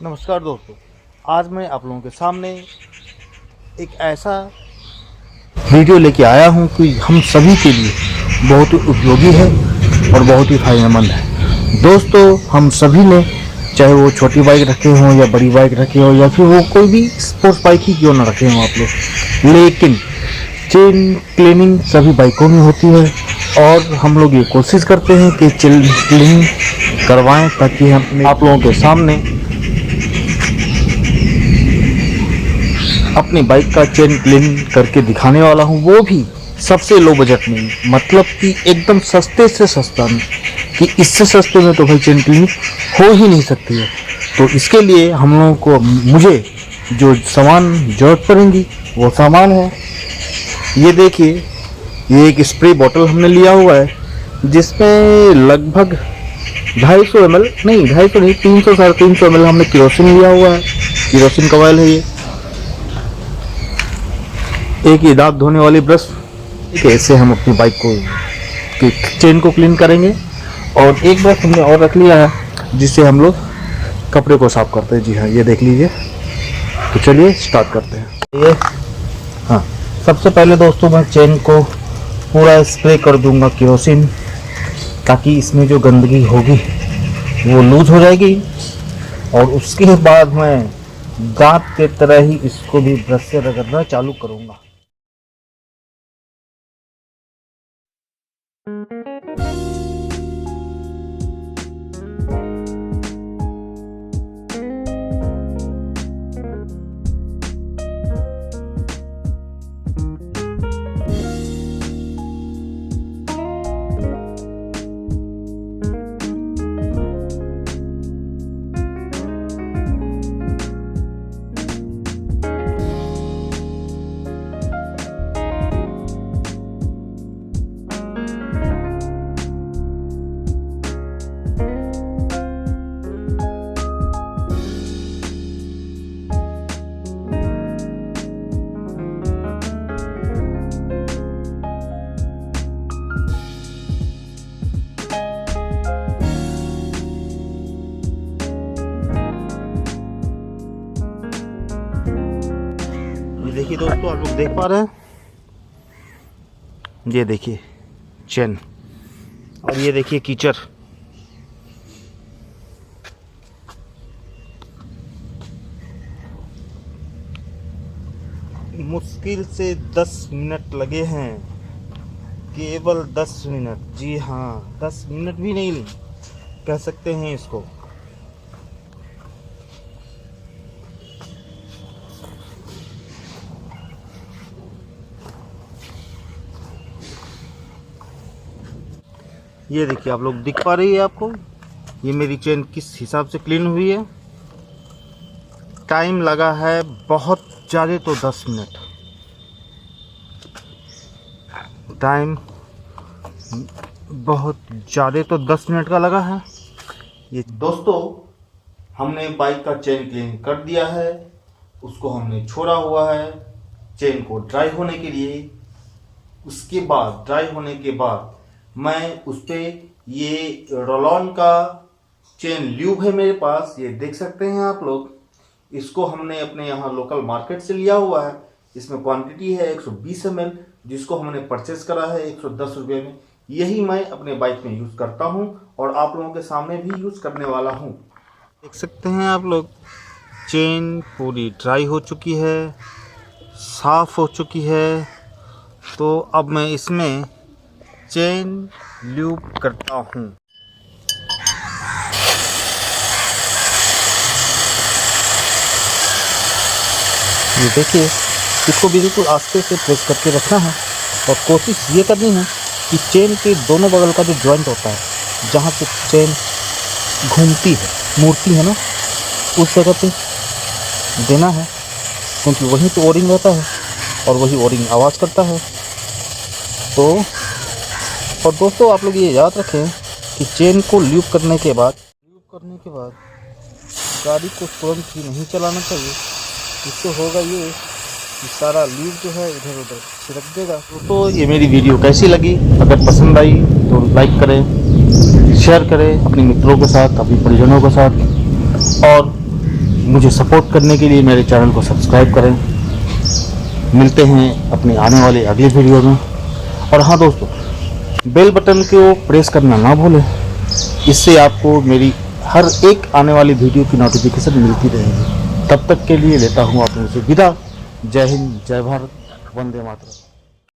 नमस्कार दोस्तों, आज मैं आप लोगों के सामने एक ऐसा वीडियो लेके आया हूं कि हम सभी के लिए बहुत ही उपयोगी है और बहुत ही फायदेमंद है। दोस्तों, हम सभी ने चाहे वो छोटी बाइक रखे हों या बड़ी बाइक रखे हों या फिर वो कोई भी स्पोर्ट्स बाइक ही क्यों ना रखे हों आप लोग, लेकिन चेन क्लीनिंग सभी बाइकों में होती है और हम लोग ये कोशिश करते हैं कि चेन क्लीनिंग करवाएं ताकि हम आप लोगों के सामने अपनी बाइक का चेन क्लीन करके दिखाने वाला हूँ, वो भी सबसे लो बजट में, मतलब कि एकदम सस्ते से सस्ता में, कि इससे सस्ते में तो भाई चेन क्लीन हो ही नहीं सकती है। तो इसके लिए हम लोगों को मुझे जो सामान जरूरत पड़ेंगी वो सामान है, ये देखिए, ये एक स्प्रे बॉटल हमने लिया हुआ है जिसमें लगभग 250 ml नहीं 250 नहीं 300 350 ml हमने केरोसिन लिया हुआ है। केरोसिन का ऑयल है ये। एक ये दांत धोने वाली ब्रश, ठीक है, इससे हम अपनी बाइक को की चेन को क्लीन करेंगे। और एक ब्रश हमने और रख लिया है जिससे हम लोग कपड़े को साफ करते हैं। जी हाँ, ये देख लीजिए। तो चलिए स्टार्ट करते हैं। ये हाँ, सबसे पहले दोस्तों मैं चेन को पूरा स्प्रे कर दूंगा केरोसिन, ताकि इसमें जो गंदगी होगी वो लूज हो जाएगी। और उसके बाद मैं दांत के तरह ही इसको भी ब्रश से रगड़ना चालू करूंगा। देखिए दोस्तों, आप लोग देख पा रहे हैं, ये देखिए चेन, और ये देखिए कीचड़। मुश्किल से 10 मिनट लगे हैं, केवल 10 मिनट। जी हाँ, 10 मिनट भी नहीं कह सकते हैं इसको। ये देखिए, आप लोग दिख पा रही है आपको, ये मेरी चेन किस हिसाब से क्लीन हुई है। टाइम लगा है बहुत ज़्यादा, तो 10 मिनट टाइम, बहुत ज़्यादा तो 10 मिनट का लगा है। ये दोस्तों, हमने बाइक का चेन क्लीन कर दिया है, उसको हमने छोड़ा हुआ है चेन को ड्राई होने के लिए। उसके बाद ड्राई होने के बाद मैं उस पर ये रोलॉन का चेन ल्यूब है मेरे पास, ये देख सकते हैं आप लोग। इसको हमने अपने यहाँ लोकल मार्केट से लिया हुआ है। इसमें क्वांटिटी है 120 ml, जिसको हमने परचेस करा है 110 रुपये में। यही मैं अपने बाइक में यूज़ करता हूँ और आप लोगों के सामने भी यूज़ करने वाला हूँ। देख सकते हैं आप लोग, चेन पूरी ड्राई हो चुकी है, साफ़ हो चुकी है। तो अब मैं इसमें चेन ल्यूब करता हूँ। ये देखिए, इसको बिल्कुल आस्ते से प्रेस करके रखना है और कोशिश ये करनी है कि चेन के दोनों बगल का जो जॉइंट होता है, जहाँ से चेन घूमती है, मुड़ती है ना, उस जगह पे देना है, क्योंकि वहीं तो ओरिंग रहता है और वही ओरिंग आवाज़ करता है। तो और दोस्तों, आप लोग ये याद रखें कि चेन को ल्यूब करने के बाद गाड़ी को तुरंत ही नहीं चलाना चाहिए। इससे होगा ये कि सारा ल्यूब जो है इधर उधर छिड़क देगा। तो ये मेरी वीडियो कैसी लगी? अगर पसंद आई तो लाइक करें, शेयर करें अपने मित्रों के साथ, अपने परिजनों के साथ, और मुझे सपोर्ट करने के लिए मेरे चैनल को सब्सक्राइब करें। मिलते हैं अपने आने वाले अगले वीडियो में। और हाँ दोस्तों, बेल बटन को प्रेस करना ना भूलें, इससे आपको मेरी हर एक आने वाली वीडियो की नोटिफिकेशन मिलती रहेगी। तब तक के लिए लेता हूँ आप लोगों से विदा। जय हिंद, जय भारत, वंदे मातरम।